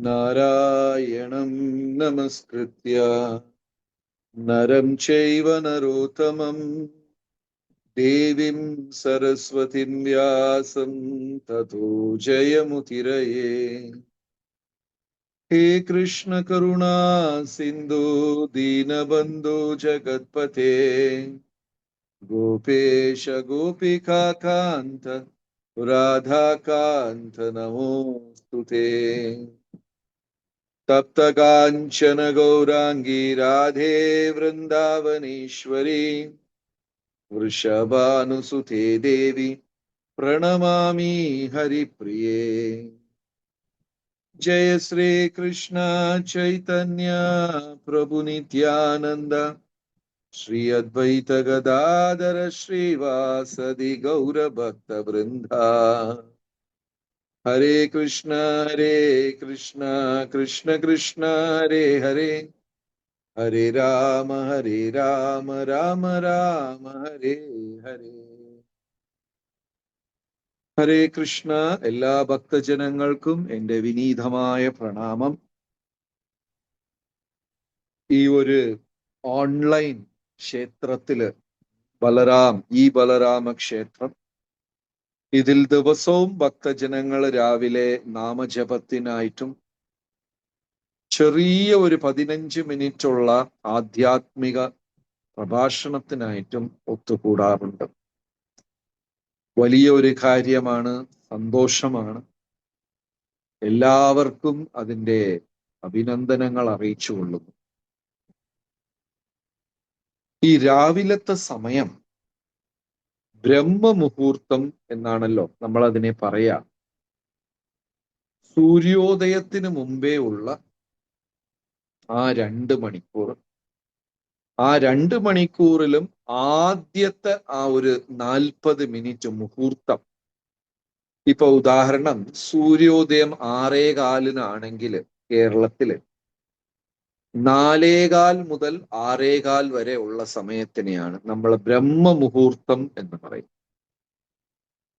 നാരായണം നമസ്കൃത്യ നരം ചൈവ നരോത്തമം ദേവീം സരസ്വതീം വ്യാസം തതോ ജയമുതിരയേ. ഹേ കൃഷ്ണ കരുണാ സിന്ധു ദീനബന്ധോ ജഗത്പതേ ഗോപേശ ഗോപികാകാന്ത രാധാകാന്ത നമോസ്തുതേ. തപ്ത കാഞ്ചന ഗൗരാംഗീ രാധേ വൃന്ദാവനേശ്വരി വൃഷഭാനുസുതേ ദേവി പ്രണമാമി ഹരിപ്രിയേ. ജയ ശ്രീ കൃഷ്ണ ചൈതന്യ പ്രഭു നിത്യാനന്ദ ശ്രീ അദ്വൈത ഗദാധര ശ്രീവാസദി ഗൗരഭക്ത വൃന്ദ. ഹരേ കൃഷ്ണ കൃഷ്ണ കൃഷ്ണ ഹരേ ഹരേ, ഹരേ രാമ രാമ രാമ ഹരേ ഹരേ. ഹരേ കൃഷ്ണ. എല്ലാ ഭക്തജനങ്ങൾക്കും എൻ്റെ വിനീതമായ പ്രണാമം. ഈ ഒരു ഓൺലൈൻ ക്ഷേത്രത്തില് ബലരാമ ക്ഷേത്രം, ഇതിൽ ദിവസവും ഭക്തജനങ്ങൾ രാവിലെ നാമജപത്തിനായിട്ടും ചെറിയ ഒരു 15 മിനിറ്റുള്ള ആധ്യാത്മിക പ്രഭാഷണത്തിനായിട്ടും ഒത്തുകൂടാറുണ്ട്. വലിയ ഒരു കാര്യമാണ്, സന്തോഷമാണ്. എല്ലാവർക്കും അതിൻ്റെ അഭിനന്ദനങ്ങൾ അറിയിച്ചുകൊള്ളുന്നു. ഈ രാവിലത്തെ സമയം ബ്രഹ്മമുഹൂർത്തം എന്നാണല്ലോ നമ്മൾ അതിനെ പറയാ. സൂര്യോദയത്തിന് മുമ്പേ ഉള്ള ആ 2 മണിക്കൂർ, ആ 2 മണിക്കൂറിലും ആദ്യത്തെ ആ ഒരു 40 മിനിറ്റ് മുഹൂർത്തം. ഇപ്പൊ ഉദാഹരണം, സൂര്യോദയം 6:15 കേരളത്തില് 4:15 മുതൽ 6:15 വരെ ഉള്ള സമയത്തിനെയാണ് നമ്മൾ ബ്രഹ്മമുഹൂർത്തം എന്ന് പറയും.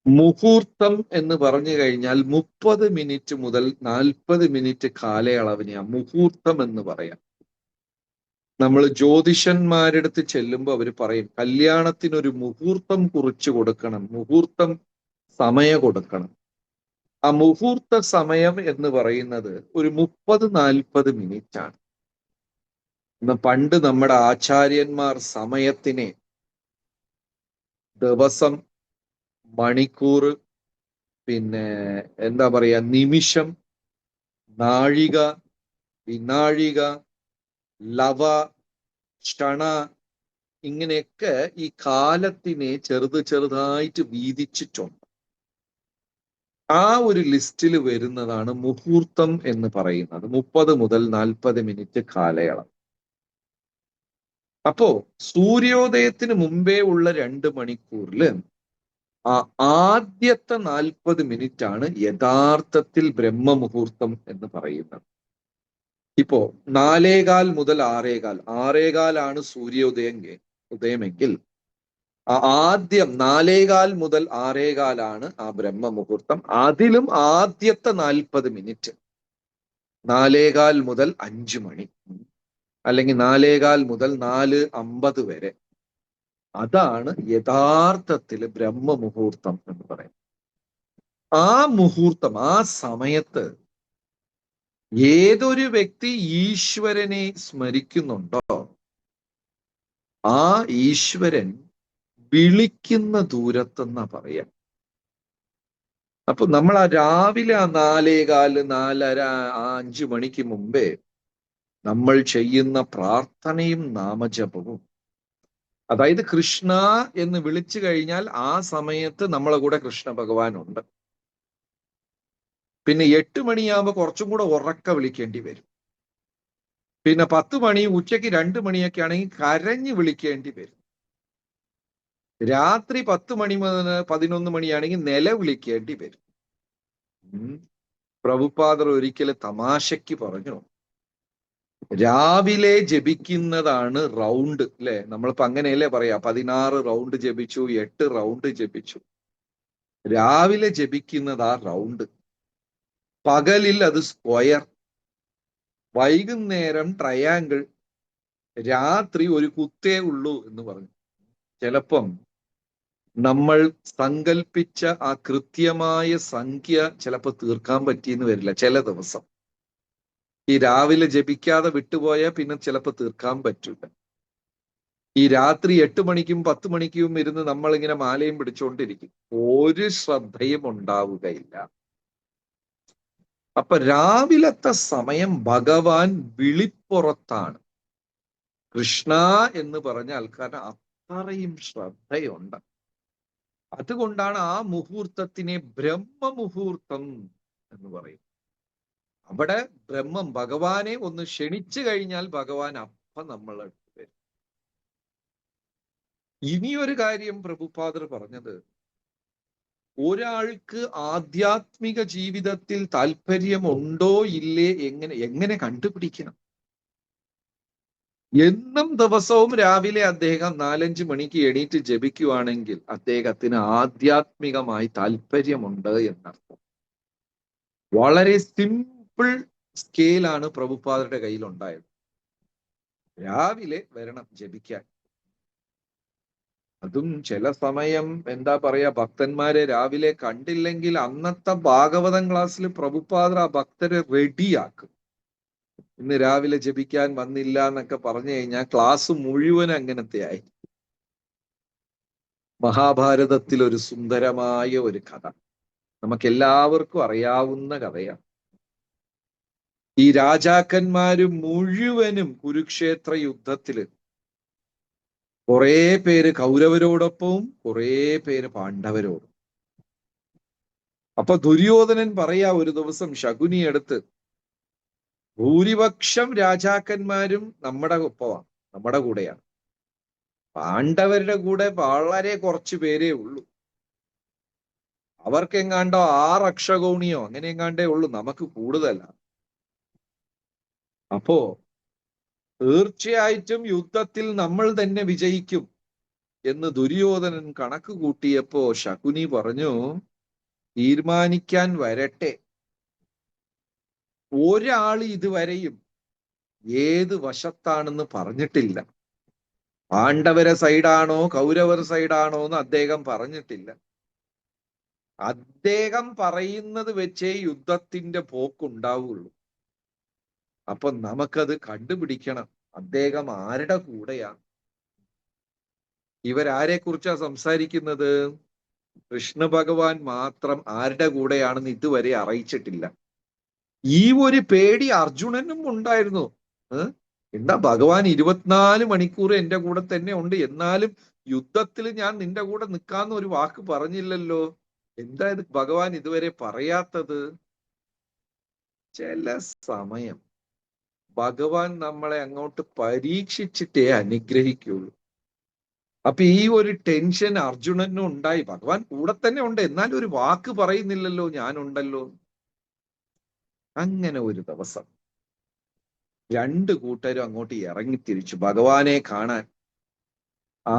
മുഹൂർത്തം എന്ന് പറഞ്ഞു കഴിഞ്ഞാൽ 30 മിനിറ്റ് മുതൽ 40 മിനിറ്റ് കാലയളവിനെയാണ് മുഹൂർത്തം എന്ന് പറയാം. നമ്മൾ ജ്യോതിഷന്മാരുടെ അടുത്ത് ചെല്ലുമ്പോൾ അവർ പറയും, കല്യാണത്തിനൊരു മുഹൂർത്തം കുറിച്ചു കൊടുക്കണം, മുഹൂർത്തം സമയം കൊടുക്കണം. ആ മുഹൂർത്ത സമയം എന്ന് പറയുന്നത് ഒരു 30-40 മിനിറ്റ് ആണ്. പണ്ട് നമ്മുടെ ആചാര്യന്മാർ സമയത്തിനെ ദിവസം, മണിക്കൂർ, പിന്നെ എന്താ പറയാ, നിമിഷം, നാഴിക, വിനാഴിക, ലവ, ക്ഷണ, ഇങ്ങനെയൊക്കെ ഈ കാലത്തിനെ ചെറുതായിട്ട് വീതിച്ചിട്ടുണ്ട്. ആ ഒരു ലിസ്റ്റിൽ വരുന്നതാണ് മുഹൂർത്തം എന്ന് പറയുന്നത്. 30 മുതൽ 40 മിനിറ്റ് കാലയളവ്. അപ്പോ സൂര്യോദയത്തിന് മുമ്പേ ഉള്ള 2 മണിക്കൂറില് ആ ആദ്യത്തെ 40 മിനിറ്റ് ആണ് യഥാർത്ഥത്തിൽ ബ്രഹ്മമുഹൂർത്തം എന്ന് പറയുന്നത്. ഇപ്പോ 4:15 മുതൽ 6:15, 6:15 സൂര്യോദയമെങ്കിൽ ആദ്യം 4:15 മുതൽ 6:15 ആ ബ്രഹ്മമുഹൂർത്തം. അതിലും ആദ്യത്തെ 40 മിനിറ്റ് 4:15 മുതൽ 5 മണി, അല്ലെങ്കിൽ 4:15 മുതൽ 4:50 വരെ, അതാണ് യഥാർത്ഥത്തിൽ ബ്രഹ്മമുഹൂർത്തം എന്ന് പറയുന്നത്. ആ മുഹൂർത്തം, ആ സമയത്ത് ഏതൊരു വ്യക്തി ഈശ്വരനെ സ്മരിക്കുന്നുണ്ടോ, ആ ഈശ്വരൻ വിളിക്കുന്ന ദൂരത്തെന്നാ പറയാം. അപ്പൊ നമ്മൾ ആ രാവിലെ ആ 4:15, 4:30, 5 മണിക്ക് മുമ്പേ നമ്മൾ ചെയ്യുന്ന പ്രാർത്ഥനയും നാമജപവും, അതായത് കൃഷ്ണ എന്ന് വിളിച്ചു കഴിഞ്ഞാൽ ആ സമയത്ത് നമ്മളെ കൂടെ കൃഷ്ണ ഭഗവാനുണ്ട്. പിന്നെ 8 മണിയാകുമ്പോൾ കുറച്ചും കൂടെ ഉറക്ക വിളിക്കേണ്ടി വരും. പിന്നെ 10 മണി, ഉച്ചയ്ക്ക് 2 മണിയൊക്കെ ആണെങ്കിൽ കരഞ്ഞു വിളിക്കേണ്ടി വരും. രാത്രി 10 മണി മുതൽ 11 മണിയാണെങ്കിൽ നിലവിളിക്കേണ്ടി വരും. പ്രഭുപാദർ ഒരിക്കൽ തമാശയ്ക്ക് പറഞ്ഞു, രാവിലെ ജപിക്കുന്നതാണ് റൗണ്ട്, അല്ലെ? നമ്മളിപ്പോ അങ്ങനെയല്ലേ പറയാ, 16 റൗണ്ട് ജപിച്ചു, 8 റൗണ്ട് ജപിച്ചു. രാവിലെ ജപിക്കുന്നത് ആ റൗണ്ട്, പകലിൽ അത് സ്ക്വയർ. വൈകുന്നേരം ട്രയാങ്കിൾ, രാത്രി ഒരു കുത്തേ ഉള്ളൂ എന്ന് പറഞ്ഞു. ചിലപ്പം നമ്മൾ സങ്കല്പിച്ച ആ കൃത്യമായ സംഖ്യ ചിലപ്പോൾ തീർക്കാൻ പറ്റിയെന്ന് വരില്ല ചില ദിവസം. ഈ രാവിലെ ജപിക്കാതെ വിട്ടുപോയാൽ പിന്നെ ചിലപ്പോൾ തീർക്കാൻ പറ്റില്ല. ഈ രാത്രി 8 മണിക്കും 10 മണിക്കും ഇരുന്ന് നമ്മളിങ്ങനെ മാലയും പിടിച്ചുകൊണ്ടിരിക്കും, ഒരു ശ്രദ്ധയും ഉണ്ടാവുകയില്ല. അപ്പൊ രാവിലത്തെ സമയം ഭഗവാൻ വിളിപ്പുറത്താണ്. കൃഷ്ണ എന്ന് പറഞ്ഞ ആൾക്കാരന് അത്രയും ശ്രദ്ധയുണ്ട്. അതുകൊണ്ടാണ് ആ മുഹൂർത്തത്തിനെ ബ്രഹ്മമുഹൂർത്തം എന്ന് പറയും. അവിടെ ബ്രഹ്മം, ഭഗവാനെ ഒന്ന് ക്ഷണിച്ചു കഴിഞ്ഞാൽ ഭഗവാൻ അപ്പം നമ്മൾ അടുത്ത് വരും. ഇനിയൊരു കാര്യം പ്രഭുപാദർ പറഞ്ഞത്, ഒരാൾക്ക് ആധ്യാത്മിക ജീവിതത്തിൽ താല്പര്യമുണ്ടോ ഇല്ലേ എങ്ങനെ കണ്ടുപിടിക്കണം? എന്നും ദിവസവും രാവിലെ അദ്ദേഹം 4-5 മണിക്ക് എണീറ്റ് ജപിക്കുവാണെങ്കിൽ അദ്ദേഹത്തിന് ആധ്യാത്മികമായി താല്പര്യമുണ്ട് എന്നർത്ഥം. വളരെ സിമ്പിൾ സ്കെയിലാണ് പ്രഭുപാദരുടെ കയ്യിലുണ്ടായത്. രാവിലെ വരണം ജപിക്കാൻ. അതും ചില സമയം എന്താ പറയാ, ഭക്തന്മാരെ രാവിലെ കണ്ടില്ലെങ്കിൽ അന്നത്തെ ഭാഗവതം ക്ലാസ്സിൽ പ്രഭുപാദർ ആ ഭക്തരെ റെഡിയാക്കും. ഇന്ന് രാവിലെ ജപിക്കാൻ വന്നില്ല എന്നൊക്കെ പറഞ്ഞു കഴിഞ്ഞാൽ ക്ലാസ് മുഴുവൻ അങ്ങനത്തെ ആയി. മഹാഭാരതത്തിൽ ഒരു സുന്ദരമായ ഒരു കഥ, നമുക്ക് എല്ലാവർക്കും അറിയാവുന്ന കഥയാണ്. ഈ രാജാക്കന്മാര് മുഴുവനും കുരുക്ഷേത്ര യുദ്ധത്തില് കുറെ പേര് കൗരവരോടൊപ്പവും കുറെ പേര് പാണ്ഡവരോടും. അപ്പൊ ദുര്യോധനൻ പറയാ ഒരു ദിവസം ശകുനി എടുത്ത്, ഭൂരിപക്ഷം രാജാക്കന്മാരും നമ്മുടെ ഒപ്പമാണ്, നമ്മുടെ കൂടെയാണ്. പാണ്ഡവരുടെ കൂടെ വളരെ കുറച്ചു പേരേ ഉള്ളൂ. അവർക്കെങ്ങാണ്ടോ 6 അക്ഷകോണിയോ അങ്ങനെ എങ്ങാണ്ടേ ഉള്ളൂ, നമുക്ക് കൂടുതലാണ്. അപ്പോ തീർച്ചയായിട്ടും യുദ്ധത്തിൽ നമ്മൾ തന്നെ വിജയിക്കും എന്ന് ദുര്യോധനൻ കണക്ക് കൂട്ടിയപ്പോ ശകുനി പറഞ്ഞു, തീരുമാനിക്കാൻ വരട്ടെ. ഒരാൾ ഇതുവരെയും ഏത് വശത്താണെന്ന് പറഞ്ഞിട്ടില്ല. പാണ്ഡവര സൈഡാണോ കൗരവർ സൈഡാണോ എന്ന് അദ്ദേഹം പറഞ്ഞിട്ടില്ല. അദ്ദേഹം പറയുന്നത് വെച്ചേ യുദ്ധത്തിന്റെ പോക്കുണ്ടാവുള്ളൂ. അപ്പൊ നമുക്കത് കണ്ടുപിടിക്കണം, അദ്ദേഹം ആരുടെ കൂടെയാണ്. ഇവരാരെ കുറിച്ചാ സംസാരിക്കുന്നത്? കൃഷ്ണ ഭഗവാൻ മാത്രം ആരുടെ കൂടെയാണെന്ന് ഇതുവരെ അറിയിച്ചിട്ടില്ല. ഈ ഒരു പേടി അർജുനനും ഉണ്ടായിരുന്നു. എന്താ ഭഗവാൻ 24 മണിക്കൂർ എന്റെ കൂടെ തന്നെ ഉണ്ട്, എന്നാലും യുദ്ധത്തിൽ ഞാൻ നിന്റെ കൂടെ നിൽക്കാന്ന് ഒരു വാക്ക് പറഞ്ഞില്ലല്ലോ, എന്താ ഇത് ഭഗവാൻ ഇതുവരെ പറയാത്തത്? ചില സമയം ഭഗവാൻ നമ്മളെ അങ്ങോട്ട് പരീക്ഷിച്ചിട്ടേ അനുഗ്രഹിക്കുള്ളൂ. അപ്പൊ ഈ ഒരു ടെൻഷൻ അർജുനനും ഉണ്ടായി. ഭഗവാൻ കൂടെ തന്നെ ഉണ്ട്, എന്നാലും ഒരു വാക്ക് പറയുന്നില്ലല്ലോ, ഞാനുണ്ടല്ലോ. അങ്ങനെ ഒരു ദിവസം 2 കൂട്ടരും അങ്ങോട്ട് ഇറങ്ങിത്തിരിച്ചു ഭഗവാനെ കാണാൻ.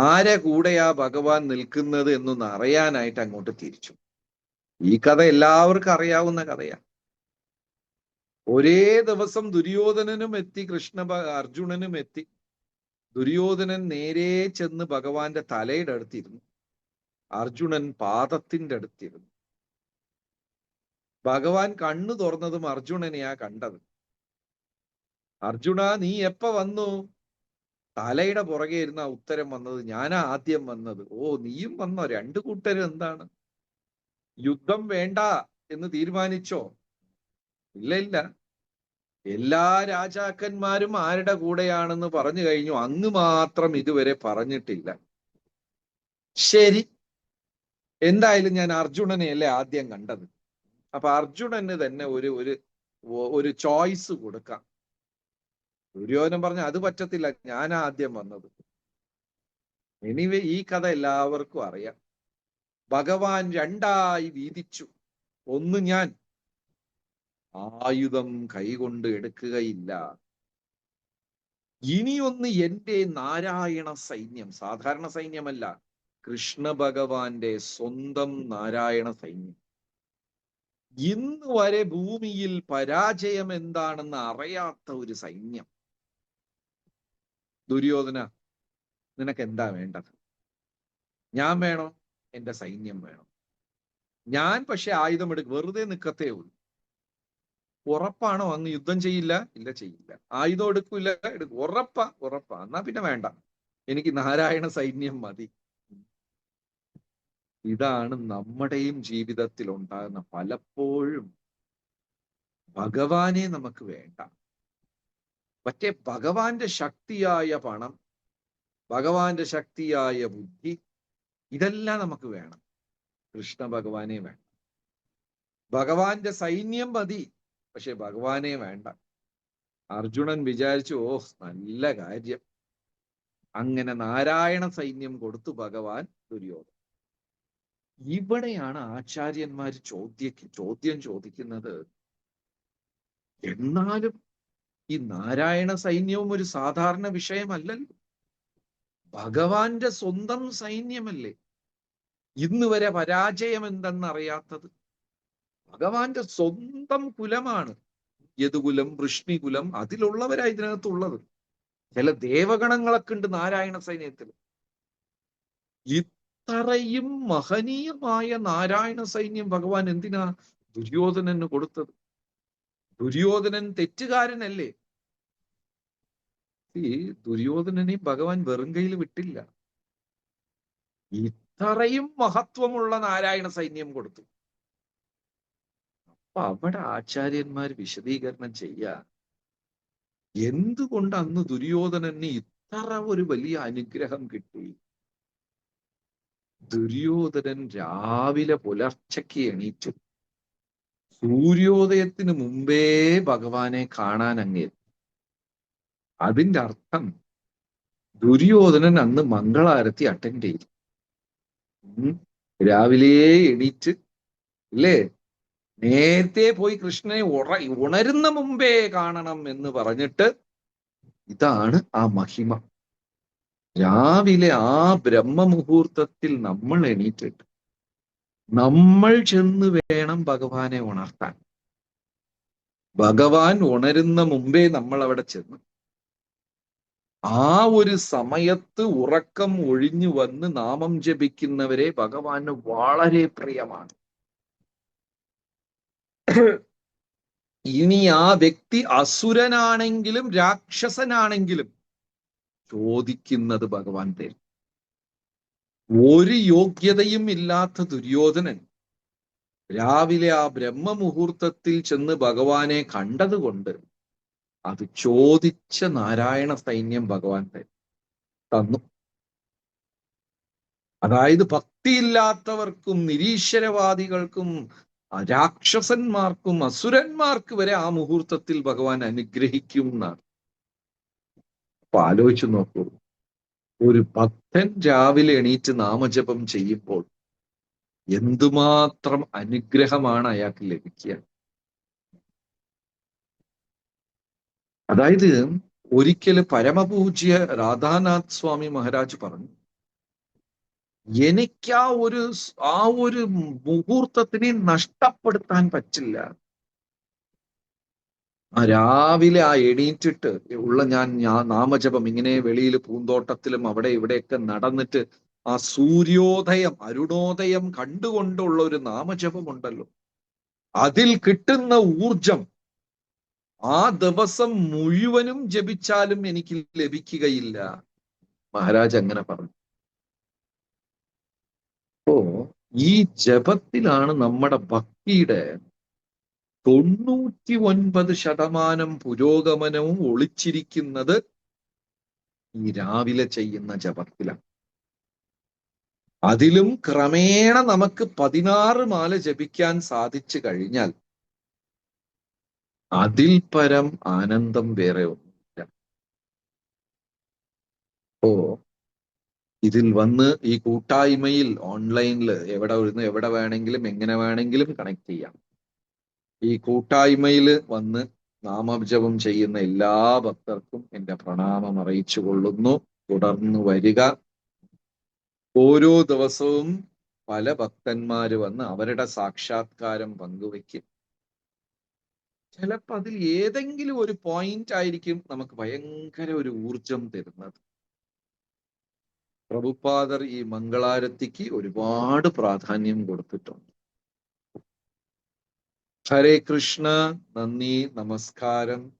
ആരെ കൂടെയാ ഭഗവാൻ നിൽക്കുന്നത് എന്നൊന്ന് അറിയാനായിട്ട് അങ്ങോട്ട് തിരിച്ചു. ഈ കഥ എല്ലാവർക്കും അറിയാവുന്ന കഥയാ. ഒരേ ദിവസം ദുര്യോധനനും എത്തി, അർജുനനും എത്തി. ദുര്യോധനൻ നേരെ ചെന്ന് ഭഗവാന്റെ തലയുടെ അടുത്തിരുന്നു, അർജുനൻ പാദത്തിന്റെ അടുത്തിരുന്നു. ഭഗവാൻ കണ്ണു തുറന്നതും അർജുനനെയാ കണ്ടത്. അർജുന, നീ എപ്പ വന്നു? തലയുടെ പുറകെ ഇരുന്ന ഉത്തരം വന്നത്, ഞാനാ ആദ്യം വന്നത്. ഓ, നീയും വന്നോ? 2 കൂട്ടരും എന്താണ്, യുദ്ധം വേണ്ട എന്ന് തീരുമാനിച്ചോ? ഇല്ല ഇല്ല, എല്ലാ രാജാക്കന്മാരും ആരുടെ കൂടെയാണെന്ന് പറഞ്ഞു കഴിഞ്ഞു, അങ്ങ് മാത്രം ഇതുവരെ പറഞ്ഞിട്ടില്ല. ശരി, എന്തായാലും ഞാൻ അർജുനനെയല്ലേ ആദ്യം കണ്ടത്, അപ്പൊ അർജുനന് തന്നെ ഒരു ചോയ്സ് കൊടുക്കാം. ദുര്യോധനൻ പറഞ്ഞ അത് പറ്റത്തില്ല, ഞാൻ ആദ്യം വന്നത്. എനിവേ ഈ കഥ എല്ലാവർക്കും അറിയാം. ഭഗവാൻ 2ആയി വീതിച്ചു. ഒന്ന്, ഞാൻ ആയുധം കൈകൊണ്ട് എടുക്കുകയില്ല. ഇനിയൊന്ന് എന്റെ നാരായണ സൈന്യം, സാധാരണ സൈന്യമല്ല, കൃഷ്ണ ഭഗവാന്റെ സ്വന്തം നാരായണ സൈന്യം. ഇന്ന് വരെ ഭൂമിയിൽ പരാജയം എന്താണെന്ന് അറിയാത്ത ഒരു സൈന്യം. ദുര്യോധന, നിനക്ക് എന്താ വേണ്ടത്? ഞാൻ വേണോ? എന്റെ സൈന്യം വേണം. ഞാൻ പക്ഷെ ആയുധമെടുക്കും, വെറുതെ നിൽക്കത്തേ ഉള്ളൂ. ഉറപ്പാണോ അങ്ങ് യുദ്ധം ചെയ്യില്ല? ഇല്ല, ചെയ്യില്ല. ആയുധം എടുക്കൂല? എടുക്കും. ഉറപ്പാ? ഉറപ്പാ. എന്നാ പിന്നെ വേണ്ട, എനിക്ക് നാരായണ സൈന്യം മതി. ഇതാണ് നമ്മുടെയും ജീവിതത്തിൽ ഉണ്ടാകുന്ന പലപ്പോഴും ഭഗവാനെ നമുക്ക് വേണ്ട. മറ്റേ ഭഗവാന്റെ ശക്തിയായ പണം, ഭഗവാന്റെ ശക്തിയായ ബുദ്ധി, ഇതെല്ലാം നമുക്ക് വേണം. കൃഷ്ണ ഭഗവാനെ വേണ്ട. ഭഗവാന്റെ സൈന്യം മതി, പക്ഷെ ഭഗവാനെ വേണ്ട. അർജുനൻ വിചാരിച്ചു, ഓ നല്ല കാര്യം, അങ്ങനെ നാരായണ സൈന്യം കൊടുത്തു ഭഗവാൻ ദുര്യോധനൻ. ഇവിടെയാണ് ആചാര്യന്മാർ ചോദ്യം ചോദിക്കുന്നത്. എന്നാലും ഈ നാരായണ സൈന്യവും ഒരു സാധാരണ വിഷയമല്ലല്ലോ. ഭഗവാന്റെ സ്വന്തം സൈന്യമല്ലേ. ഇന്ന് വരെ പരാജയം എന്തെന്നറിയാത്തത്. ഭഗവാന്റെ സ്വന്തം കുലമാണ്. യദുകുലം, വൃഷ്ണികുലം, അതിലുള്ളവരാ ഇതിനകത്തുള്ളത്. ചില ദേവഗണങ്ങളൊക്കെ ഉണ്ട് നാരായണ സൈന്യത്തിൽ. ഇത്രയും മഹനീയമായ നാരായണ സൈന്യം ഭഗവാൻ എന്തിനാ ദുര്യോധനന് കൊടുത്തത്? ദുര്യോധനൻ തെറ്റുകാരനല്ലേ? ഈ ദുര്യോധനനെ ഭഗവാൻ വെറും കയ്യിൽ വിട്ടില്ല. ഇത്രയും മഹത്വമുള്ള നാരായണ സൈന്യം കൊടുത്തു. അപ്പൊ അവിടെ ആചാര്യന്മാർ വിശദീകരണം ചെയ്യാ, എന്തുകൊണ്ട് അന്ന് ദുര്യോധനന് ഇത്ര ഒരു വലിയ അനുഗ്രഹം കിട്ടി? ദുര്യോധനൻ രാവിലെ പുലർച്ചയ്ക്ക് എണീറ്റു. സൂര്യോദയത്തിന് മുമ്പേ ഭഗവാനെ കാണാൻ അങ്ങേറ്റി. അതിന്റെ അർത്ഥം ദുര്യോധനൻ അന്ന് മംഗളാരത്തി അറ്റൻഡ് ചെയ്തു. രാവിലെ എണീറ്റ് അല്ലേ, നേരത്തെ പോയി കൃഷ്ണനെ ഉണരുന്ന മുമ്പേ കാണണം എന്ന് പറഞ്ഞിട്ട്, ഇതാണ് ആ മഹിമ. രാവിലെ ആ ബ്രഹ്മമുഹൂർത്തത്തിൽ നമ്മൾ എണീറ്റിട്ട് നമ്മൾ ചെന്ന് വേണം ഭഗവാനെ ഉണർത്താൻ. ഭഗവാൻ ഉണരുന്ന മുമ്പേ നമ്മൾ അവിടെ ചെന്ന് ആ ഒരു സമയത്ത് ഉറക്കം ഒഴിഞ്ഞു വന്ന് നാമം ജപിക്കുന്നവരെ ഭഗവാന് വളരെ പ്രിയമാണ്. ഇനി ആ വ്യക്തി അസുരനാണെങ്കിലും രാക്ഷസനാണെങ്കിലും ചോദിക്കുന്നത് ഭഗവാൻ തരും. ഒരു യോഗ്യതയും ഇല്ലാത്ത ദുര്യോധനൻ രാവിലെ ആ ബ്രഹ്മമുഹൂർത്തത്തിൽ ചെന്ന് ഭഗവാനെ കണ്ടതുകൊണ്ട് അത് ചോദിച്ച നാരായണ സൈന്യം ഭഗവാൻ തന്നു. അതായത് ഭക്തിയില്ലാത്തവർക്കും നിരീശ്വരവാദികൾക്കും രാക്ഷസന്മാർക്കും അസുരന്മാർക്ക് വരെ ആ മുഹൂർത്തത്തിൽ ഭഗവാൻ അനുഗ്രഹിക്കും എന്നാണ്. അപ്പൊ ആലോചിച്ചു നോക്കൂ, ഒരു ഭക്തൻ രാവിലെ എണീറ്റ് നാമജപം ചെയ്യുമ്പോൾ എന്തുമാത്രം അനുഗ്രഹമാണ് അയാൾക്ക് ലഭിക്കുക. അതായത് ഒരിക്കൽ പരമപൂജ്യ രാധാനാഥ് സ്വാമി മഹാരാജ് പറഞ്ഞു, എനിക്ക് ആ ഒരു മുഹൂർത്തത്തിനെ നഷ്ടപ്പെടുത്താൻ പറ്റില്ല. രാവിലെ ആ എണീറ്റിട്ട് ഉള്ള ഞാൻ നാമജപം ഇങ്ങനെ വെളിയിൽ പൂന്തോട്ടത്തിലും അവിടെ ഇവിടെയൊക്കെ നടന്നിട്ട് ആ സൂര്യോദയം അരുണോദയം കണ്ടുകൊണ്ടുള്ള ഒരു നാമജപമുണ്ടല്ലോ, അതിൽ കിട്ടുന്ന ഊർജം ആ ദിവസം മുഴുവനും ജപിച്ചാലും എനിക്ക് ലഭിക്കുകയില്ല. മഹാരാജ് അങ്ങനെ പറഞ്ഞു. അപ്പോ ഈ ജപത്തിലാണ് നമ്മുടെ ഭക്തിയുടെ 99% പുരോഗമനവും ഒളിച്ചിരിക്കുന്നത്. ഈ രാവിലെ ചെയ്യുന്ന ജപത്തിലാണ്. അതിലും ക്രമേണ നമുക്ക് 16 മാല ജപിക്കാൻ സാധിച്ചു കഴിഞ്ഞാൽ അതിൽ പരം ആനന്ദം വേറെ ഒന്നുമില്ല. അപ്പോ ഇതിൽ വന്ന് ഈ കൂട്ടായ്മയിൽ ഓൺലൈനിൽ എവിടെ വേണമെങ്കിലും എങ്ങനെ വേണമെങ്കിലും കണക്ട് ചെയ്യാം. ഈ കൂട്ടായ്മയിൽ വന്ന് നാമജപം ചെയ്യുന്ന എല്ലാ ഭക്തർക്കും എൻ്റെ പ്രണാമം അറിയിച്ചു കൊള്ളുന്നു. തുടർന്ന് വരിക. ഓരോ ദിവസവും പല ഭക്തന്മാര് വന്ന് അവരുടെ സാക്ഷാത്കാരം പങ്കുവെക്കും. ചിലപ്പോൾ അതിൽ ഏതെങ്കിലും ഒരു പോയിന്റ് ആയിരിക്കും നമുക്ക് ഭയങ്കര ഒരു ഊർജം തരുന്നത്. പ്രഭുപാദർ ഈ മംഗളാരത്തിക്ക് ഒരുപാട് പ്രാധാന്യം കൊടുത്തിട്ടുണ്ട്. ഹരേ കൃഷ്ണ. നന്ദി, നമസ്കാരം.